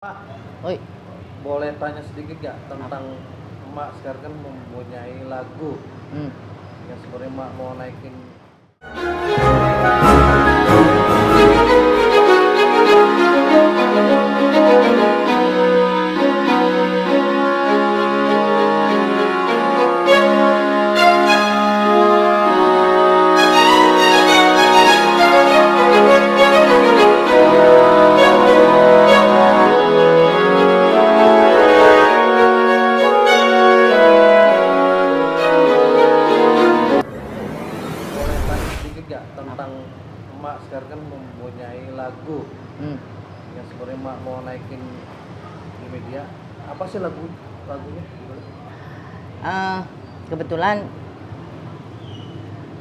Pak, Oi, boleh tanya sedikit gak tentang emak sekarang kan mempunyai lagu hmm. yang sebenarnya emak mau naikin. Boleh tanya sedikit gak tentang emak sekarang kan mempunyai lagu Hmm. yang sebenarnya emak mau naikin di media. Apa sih lagunya? Eh, Kebetulan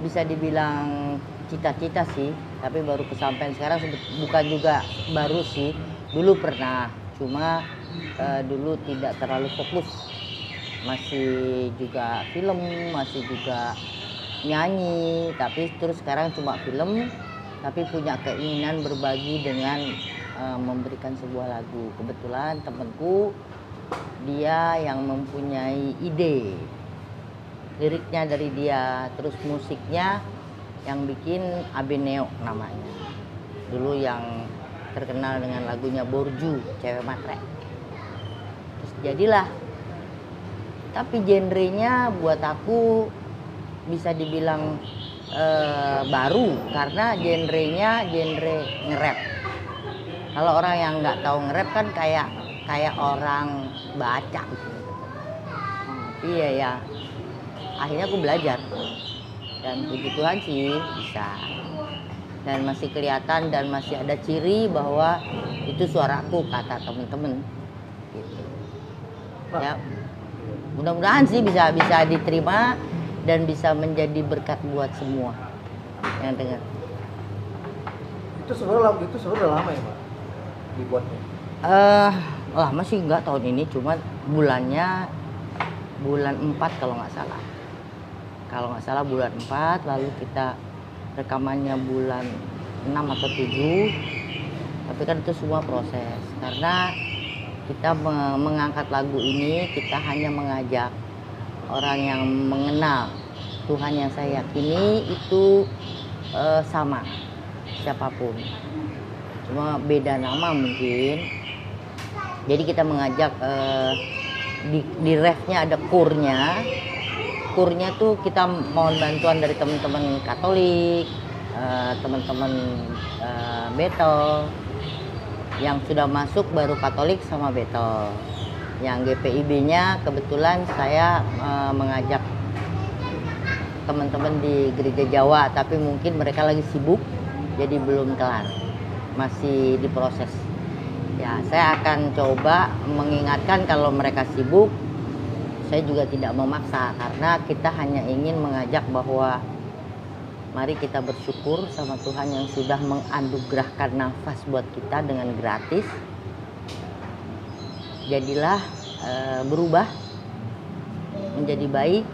bisa dibilang cita-cita sih, tapi baru kesampaian sekarang. Bukan juga baru sih, dulu pernah, cuma dulu tidak terlalu fokus, masih juga film, masih juga nyanyi, tapi terus sekarang cuma film, tapi punya keinginan berbagi dengan memberikan sebuah lagu. Kebetulan temanku dia yang mempunyai ide, liriknya dari dia, terus musiknya yang bikin Abeneo namanya, dulu yang terkenal dengan lagunya Borju, Cewek Matre. Terus jadilah, tapi genrenya buat aku bisa dibilang baru, karena genrenya genre nge-rap. Kalau orang yang nggak tahu nge-rap kan kayak orang baca gitu. Iya ya, akhirnya aku belajar dan puji Tuhan sih bisa, dan masih kelihatan dan masih ada ciri bahwa itu suaraku, kata temen-temen gitu. Ya, mudah-mudahan sih bisa diterima dan bisa menjadi berkat buat semua yang dengar. Itu sebenarnya lagu itu sebenarnya udah lama ya Pak dibuatnya? Lama sih enggak, tahun ini, cuma bulannya bulan 4 kalau nggak salah bulan 4, lalu kita rekamannya bulan 6 atau 7. Tapi kan itu semua proses, karena kita mengangkat lagu ini, kita hanya mengajak orang yang mengenal Tuhan yang saya yakini itu sama siapapun, cuma beda nama mungkin. Jadi kita mengajak, di refnya ada kurnya tuh kita mohon bantuan dari teman-teman Katolik, teman-teman Betel yang sudah masuk, baru Katolik sama Betel. Yang GPIB-nya kebetulan saya mengajak teman-teman di gereja Jawa, tapi mungkin mereka lagi sibuk jadi belum kelar, masih diproses. Ya, saya akan coba mengingatkan kalau mereka sibuk. Saya juga tidak memaksa, karena kita hanya ingin mengajak bahwa mari kita bersyukur sama Tuhan yang sudah menganugerahkan nafas buat kita dengan gratis. Jadilah berubah menjadi baik,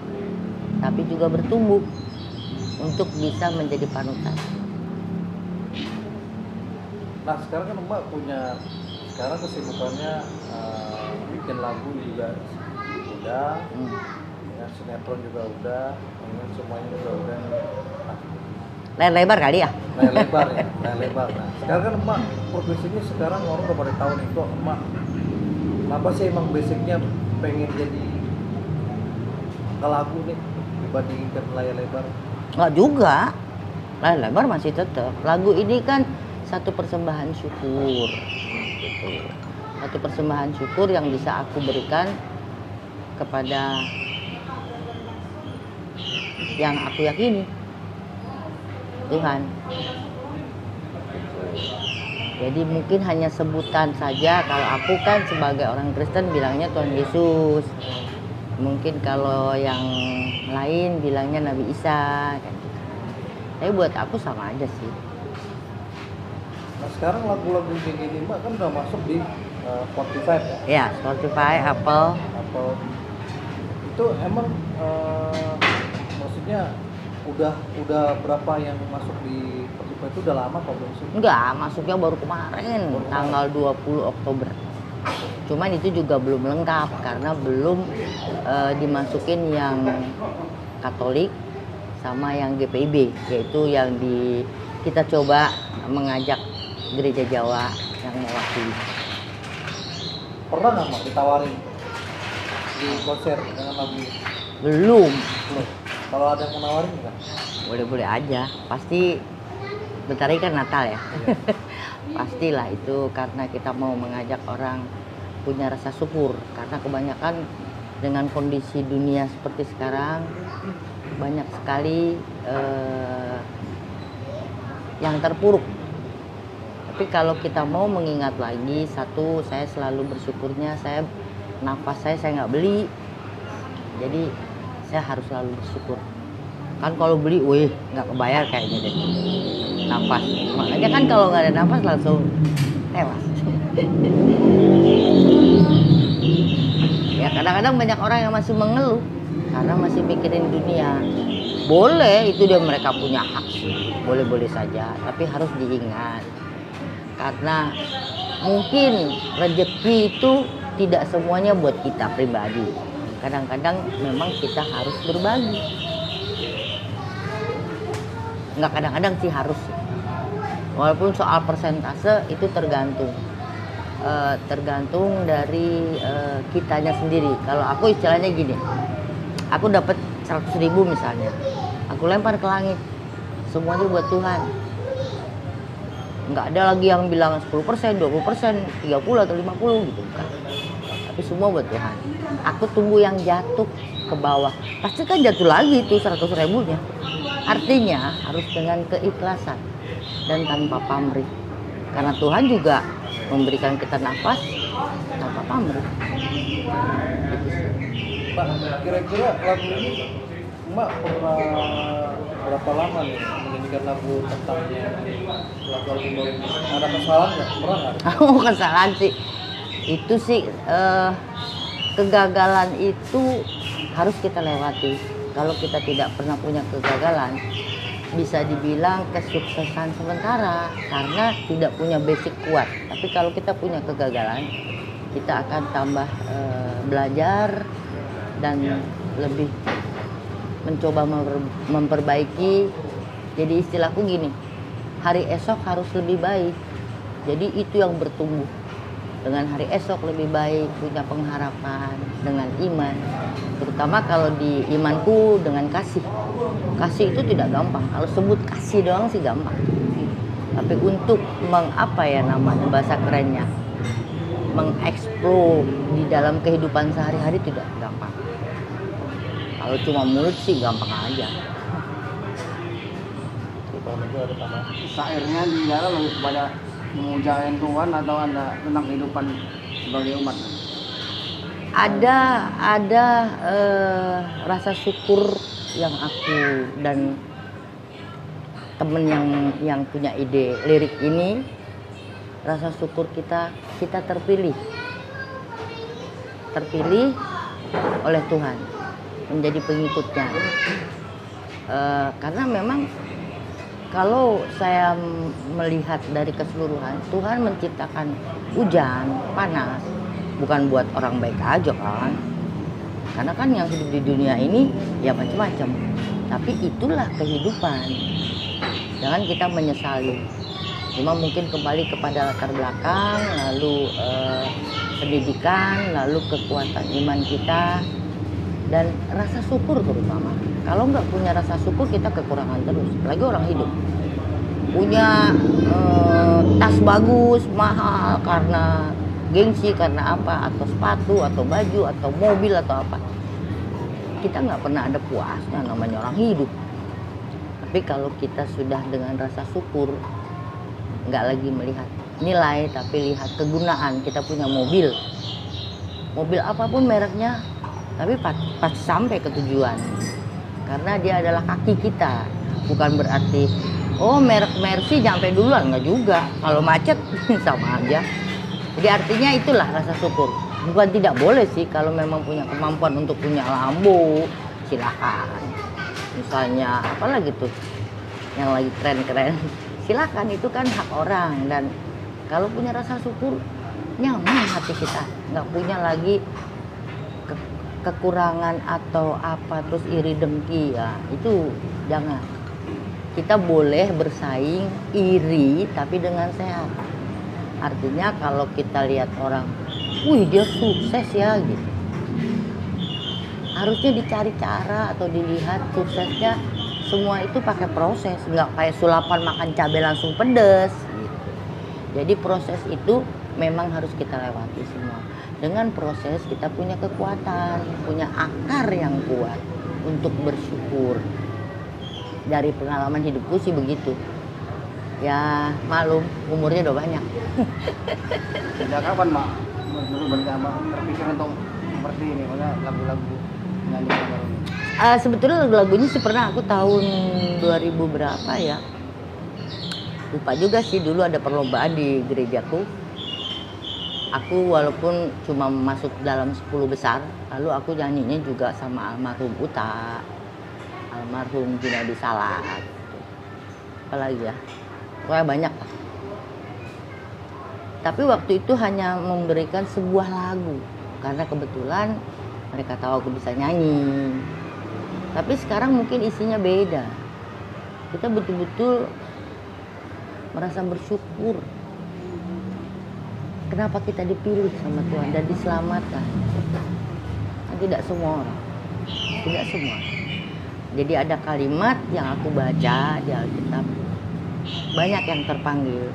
tapi juga bertumbuh untuk bisa menjadi panutan. Nah sekarang kan Mbak punya, sekarang kesibukannya bikin lagu juga udah, ya, sinetron juga udah, semuanya juga udah. Nah, Layar lebar kali ya? layar lebar ya, layar lebar. Nah sekarang kan Mbak profesinya, sekarang orang udah pada tahu nih kok Mbak kenapa sih emang basicnya pengen jadi ke lagu nih dibandingkan layar lebar? Nggak juga, layar lebar masih tetap. Lagu ini kan satu persembahan syukur gitu. Satu persembahan syukur yang bisa aku berikan kepada yang aku yakini, Tuhan. Jadi mungkin hanya sebutan saja. Kalau aku kan sebagai orang Kristen bilangnya Tuhan Yesus. Mungkin kalau yang lain bilangnya Nabi Isa kan. Tapi buat aku sama aja sih. Nah sekarang lagu-lagu kayak gini Mbak kan udah masuk di Spotify ya? Ya, Spotify, Apple. Itu emang maksudnya udah berapa yang masuk di Spotify itu udah lama kok belum sih? Enggak, masuknya baru kemarin, tanggal 20 Oktober. Cuman itu juga belum lengkap karena belum dimasukin yang Katolik sama yang GPIB, yaitu yang kita coba mengajak gereja Jawa yang mewakili. Pernah nggak Mak ditawarin di konser dengan lagu ini? Belum. Kalau ada yang mau nawarin nggak? Boleh-boleh aja. Pasti bentar lagi kan Natal ya. Pastilah itu karena kita mau mengajak orang punya rasa syukur. Karena kebanyakan dengan kondisi dunia seperti sekarang banyak sekali yang terpuruk. Tapi kalau kita mau mengingat lagi, satu, saya selalu bersyukurnya nafas saya nggak beli. Jadi saya harus selalu bersyukur. Kan kalau beli, wih, nggak kebayar kayaknya deh. Nafas. Makanya kan kalau nggak ada nafas langsung tewas. Ya kadang-kadang banyak orang yang masih mengeluh karena masih mikirin dunia. Boleh, itu dia, mereka punya hak, boleh-boleh saja. Tapi harus diingat, karena mungkin rezeki itu tidak semuanya buat kita pribadi. Kadang-kadang memang kita harus berbagi. Nggak kadang-kadang sih, harus. Walaupun soal persentase itu tergantung dari kitanya sendiri. Kalau aku istilahnya gini, aku dapat 100.000 misalnya, aku lempar ke langit, semuanya buat Tuhan. Nggak ada lagi yang bilang 10%, 20%, 30 atau 50 gitu, bukan. Tapi semua buat Tuhan. Aku tunggu yang jatuh ke bawah, pasti kan jatuh lagi itu 100.000-nya. Artinya harus dengan keikhlasan dan tanpa pamrih, karena Tuhan juga memberikan kita nafas tanpa pamrih. Pak, kira-kira lagu ini Mbak pernah berapa lama nih menyanyikan lagu tentang lagu album baru ini? Ada kesalahan nggak? Pernah nggak? Oh, kesalahan sih. Itu sih kegagalan itu harus kita lewati. Kalau kita tidak pernah punya kegagalan, bisa dibilang kesuksesan sementara karena tidak punya basic kuat. Tapi kalau kita punya kegagalan, kita akan tambah belajar dan lebih mencoba memperbaiki. Jadi istilahku gini, hari esok harus lebih baik. Jadi itu yang bertumbuh. Dengan hari esok lebih baik, punya pengharapan dengan iman. Terutama kalau di imanku dengan kasih. Kasih itu tidak gampang. Kalau sebut kasih doang sih gampang. Tapi untuk bahasa kerennya, mengeksplor di dalam kehidupan sehari-hari tidak gampang. Kalau cuma mulut sih gampang aja. Syairnya di dalam lebih kepada memujakan Tuhan atau ada tentang kehidupan sebagai umat? Ada rasa syukur yang aku dan temen yang punya ide lirik ini, rasa syukur kita terpilih oleh Tuhan menjadi pengikutnya. Karena memang kalau saya melihat dari keseluruhan, Tuhan menciptakan hujan, panas, bukan buat orang baik aja kan. Karena kan yang hidup di dunia ini ya macam-macam. Tapi itulah kehidupan. Jangan kita menyesali. Cuma mungkin kembali kepada latar belakang, lalu pendidikan, lalu kekuatan iman kita, dan rasa syukur terutama. Kalau nggak punya rasa syukur, kita kekurangan terus. Apalagi orang hidup punya tas bagus, mahal karena gengsi, karena apa, atau sepatu, atau baju, atau mobil, atau apa. Kita nggak pernah ada puasnya, namanya orang hidup. Tapi kalau kita sudah dengan rasa syukur, nggak lagi melihat nilai, tapi lihat kegunaan. Kita punya mobil apapun mereknya, tapi pasti sampai ke tujuan. Karena dia adalah kaki kita. Bukan berarti, oh merek Mercy sampai duluan, nggak juga. Kalau macet sama aja. Jadi artinya itulah rasa syukur. Bukan tidak boleh sih, kalau memang punya kemampuan untuk punya Lambo, silakan. Misalnya apalagi tuh yang lagi keren-keren, silakan, itu kan hak orang. Dan kalau punya rasa syukur, nyaman hati kita, nggak punya lagi kekurangan atau apa terus iri dengki, ya itu jangan. Kita boleh bersaing iri tapi dengan sehat. Artinya kalau kita lihat orang, wih dia sukses ya gitu, harusnya dicari cara atau dilihat suksesnya. Semua itu pakai proses, nggak kayak sulapan makan cabai langsung pedes gitu. Jadi proses itu memang harus kita lewati semua. Dengan proses kita punya kekuatan, punya akar yang kuat untuk bersyukur. Dari pengalaman hidupku sih begitu. Ya maklum, umurnya udah banyak. Sejak kapan Mak dulu berarti Abang terpikir untuk seperti ini, maksudnya lagu-lagu nyanyi baru ini? Sebetulnya lagu-lagunya sih pernah aku tahun 2000 berapa ya, lupa juga sih. Dulu ada perlombaan di gerejaku, aku walaupun cuma masuk dalam 10 besar, lalu aku nyanyinya juga sama almarhum Uta, almarhum Junadi Salat, apalagi ya, pokoknya banyak lah. Tapi waktu itu hanya memberikan sebuah lagu karena kebetulan mereka tahu aku bisa nyanyi. Tapi sekarang mungkin isinya beda. Kita betul-betul merasa bersyukur kenapa kita dipilih sama Tuhan dan diselamatkan. Nah, tidak semua orang, tidak semua. Jadi ada kalimat yang aku baca di Alkitab, banyak yang terpanggil,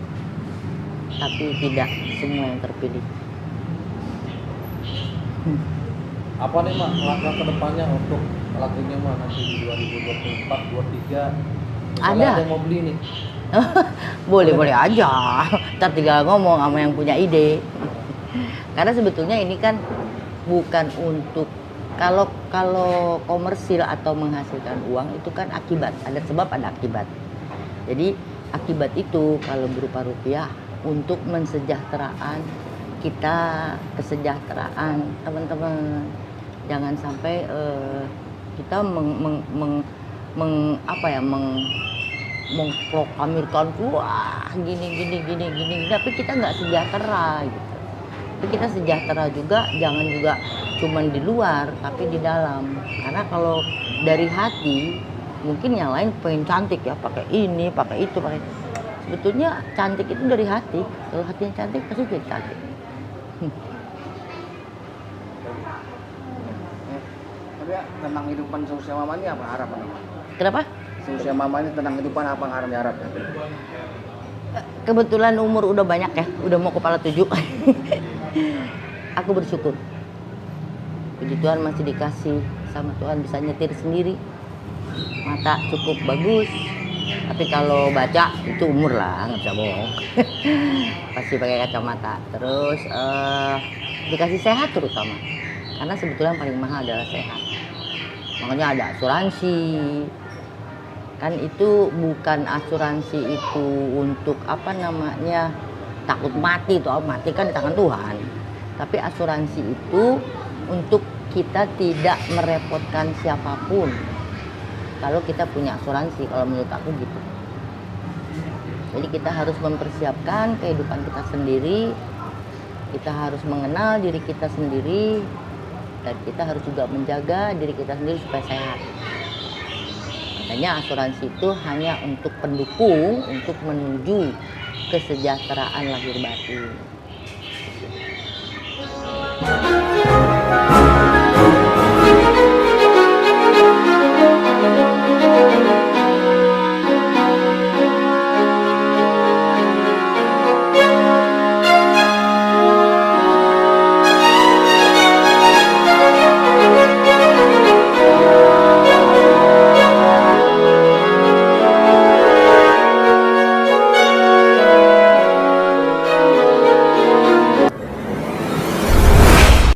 tapi tidak semua yang terpilih. Apa nih Mak langkah kedepannya untuk lagunya Mak nanti di 2024, 2023? Ada yang mau beli nih. boleh aja, ntar tinggal ngomong sama yang punya ide. Karena sebetulnya ini kan bukan untuk kalau komersil atau menghasilkan uang itu kan akibat, ada sebab ada akibat. Jadi akibat itu kalau berupa rupiah untuk mensejahteraan kita, kesejahteraan teman-teman. Jangan sampai kita mengproklamirkan wah gini, tapi kita nggak sejahtera gitu. Tapi kita sejahtera juga, jangan juga cuman di luar tapi di dalam. Karena kalau dari hati mungkin yang lain pengen cantik ya, pakai ini, pakai itu, pakai. Sebetulnya cantik itu dari hati. Kalau hatinya cantik pasti jadi cantik. Tapi ya, tentang kehidupan seusia Mama ini apa harapan? Kenapa? Seusia Mama ini tentang kehidupan apa yang harus diharapkan? Kebetulan umur udah banyak ya, udah mau kepala 7. Aku bersyukur. Puji Tuhan masih dikasih sama Tuhan bisa nyetir sendiri. Mata cukup bagus. Tapi kalau baca itu umur lah, nggak bisa bohong. Pasti pakai kacamata. Terus dikasih sehat terutama. Karena sebetulnya yang paling mahal adalah sehat. Makanya ada asuransi. Kan itu bukan asuransi itu untuk apa namanya takut mati atau mati kan di tangan Tuhan. Tapi asuransi itu untuk kita tidak merepotkan siapapun. Kalau kita punya asuransi, kalau menurut aku gitu. Jadi kita harus mempersiapkan kehidupan kita sendiri. Kita harus mengenal diri kita sendiri. Dan kita harus juga menjaga diri kita sendiri supaya sehat. Makanya asuransi itu hanya untuk pendukung untuk menuju kesejahteraan lahir batin.